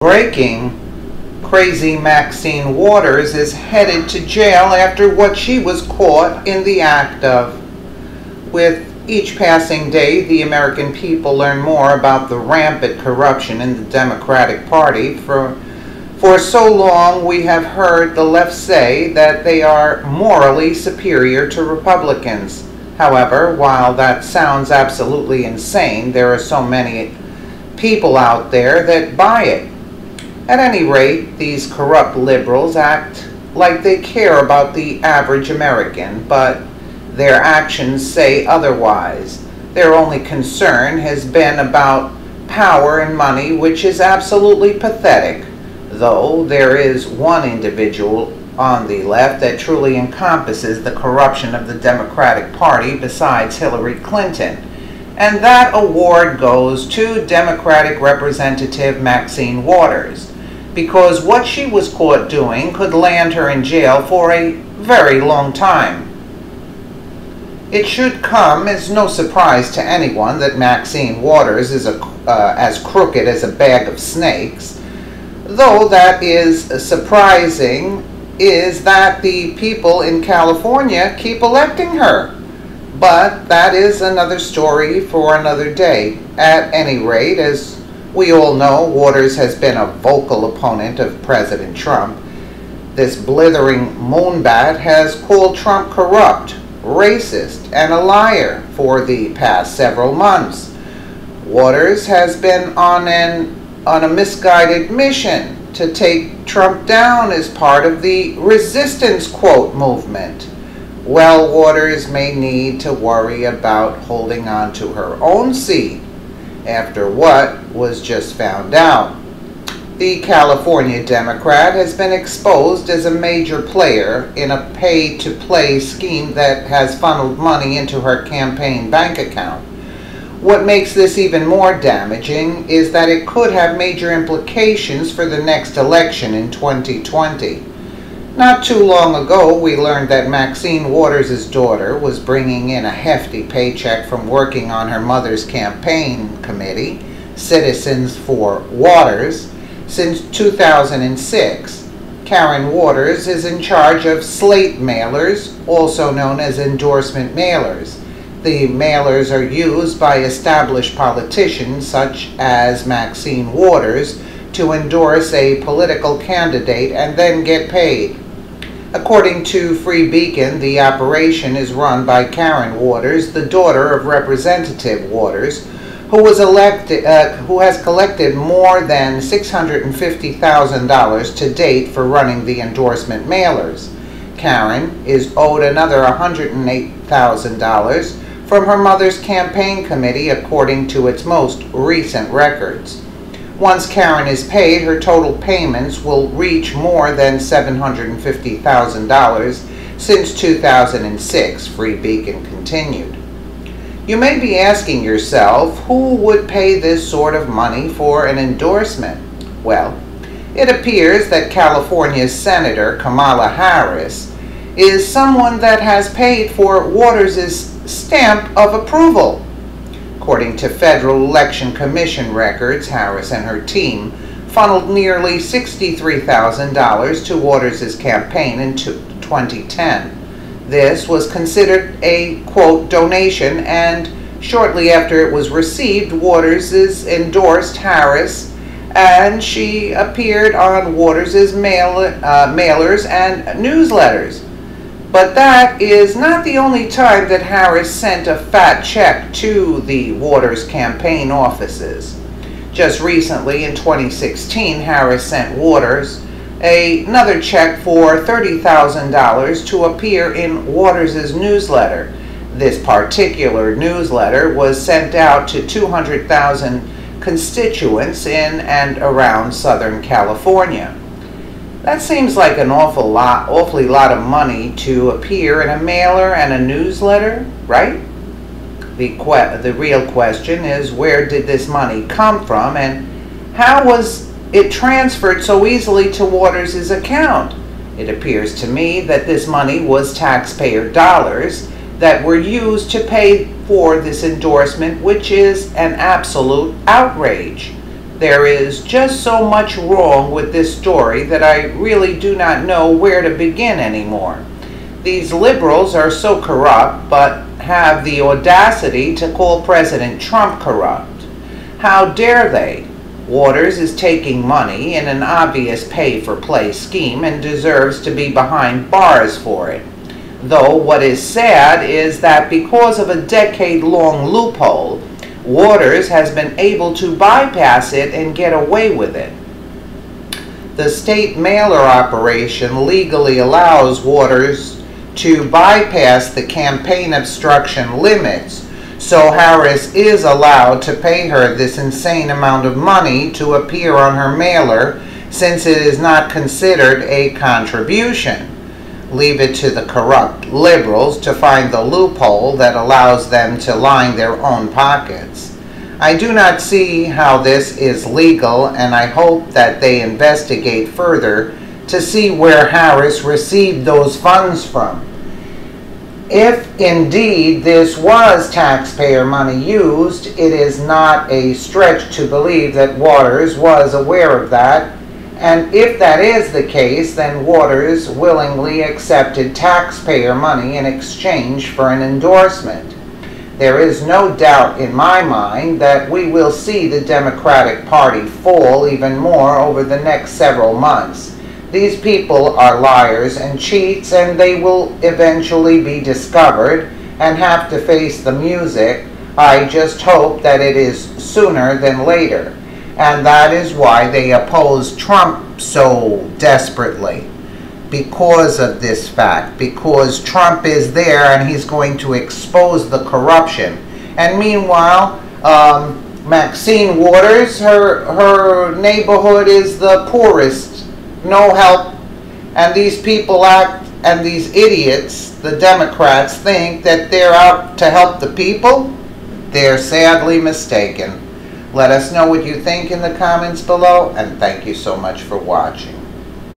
Breaking: crazy Maxine Waters is headed to jail after what she was caught in the act of. With each passing day, the American people learn more about the rampant corruption in the Democratic Party. For so long, we have heard the left say that they are morally superior to Republicans. However, while that sounds absolutely insane, there are so many people out there that buy it. At any rate, these corrupt liberals act like they care about the average American, but their actions say otherwise. Their only concern has been about power and money, which is absolutely pathetic, though there is one individual on the left that truly encompasses the corruption of the Democratic Party besides Hillary Clinton. And that award goes to Democratic Representative Maxine Waters, because what she was caught doing could land her in jail for a very long time. It should come as no surprise to anyone that Maxine Waters is as crooked as a bag of snakes. Though that is surprising is that the people in California keep electing her. But that is another story for another day. At any rate, as we all know, Waters has been a vocal opponent of President Trump. This blithering moonbat has called Trump corrupt, racist, and a liar for the past several months. Waters has been on a misguided mission to take Trump down as part of the resistance quote movement. Well, Waters may need to worry about holding on to her own seat after what was just found out. The California Democrat has been exposed as a major player in a pay-to-play scheme that has funneled money into her campaign bank account. What makes this even more damaging is that it could have major implications for the next election in 2020. Not too long ago, we learned that Maxine Waters' daughter was bringing in a hefty paycheck from working on her mother's campaign committee, Citizens for Waters. Since 2006, Karen Waters is in charge of slate mailers, also known as endorsement mailers. The mailers are used by established politicians such as Maxine Waters to endorse a political candidate and then get paid. According to Free Beacon, the operation is run by Karen Waters, the daughter of Representative Waters, who has collected more than $650,000 to date for running the endorsement mailers. Karen is owed another $108,000 from her mother's campaign committee, according to its most recent records. Once Karen is paid, her total payments will reach more than $750,000 since 2006, Free Beacon continued. You may be asking yourself, who would pay this sort of money for an endorsement? Well, it appears that California's Senator Kamala Harris is someone that has paid for Waters' stamp of approval. According to Federal Election Commission records, Harris and her team funneled nearly $63,000 to Waters' campaign in 2010. This was considered a, quote, donation, and shortly after it was received, Waters endorsed Harris, and she appeared on Waters' mailers and newsletters. But that is not the only time that Harris sent a fat check to the Waters campaign offices. Just recently, in 2016, Harris sent Waters another check for $30,000 to appear in Waters' newsletter. This particular newsletter was sent out to 200,000 constituents in and around Southern California. That seems like an awfully lot of money to appear in a mailer and a newsletter, right? The real question is, where did this money come from, and how was it transferred so easily to Waters' account? It appears to me that this money was taxpayer dollars that were used to pay for this endorsement, which is an absolute outrage. There is just so much wrong with this story that I really do not know where to begin anymore. These liberals are so corrupt, but have the audacity to call President Trump corrupt. How dare they? Waters is taking money in an obvious pay-for-play scheme and deserves to be behind bars for it. Though what is sad is that because of a decade-long loophole, Waters has been able to bypass it and get away with it. The state mailer operation legally allows Waters to bypass the campaign obstruction limits, so Harris is allowed to pay her this insane amount of money to appear on her mailer, since it is not considered a contribution. Leave it to the corrupt liberals to find the loophole that allows them to line their own pockets. I do not see how this is legal, and I hope that they investigate further to see where Harris received those funds from. If indeed this was taxpayer money used, it is not a stretch to believe that Waters was aware of that. And if that is the case, then Waters willingly accepted taxpayer money in exchange for an endorsement. There is no doubt in my mind that we will see the Democratic Party fall even more over the next several months. These people are liars and cheats, and they will eventually be discovered and have to face the music. I just hope that it is sooner than later. And that is why they oppose Trump so desperately, because of this fact, because Trump is there and he's going to expose the corruption. And meanwhile, Maxine Waters, her neighborhood is the poorest, no help, and these people act, and these idiots, the Democrats, think that they're out to help the people. They're sadly mistaken. Let us know what you think in the comments below, and thank you so much for watching.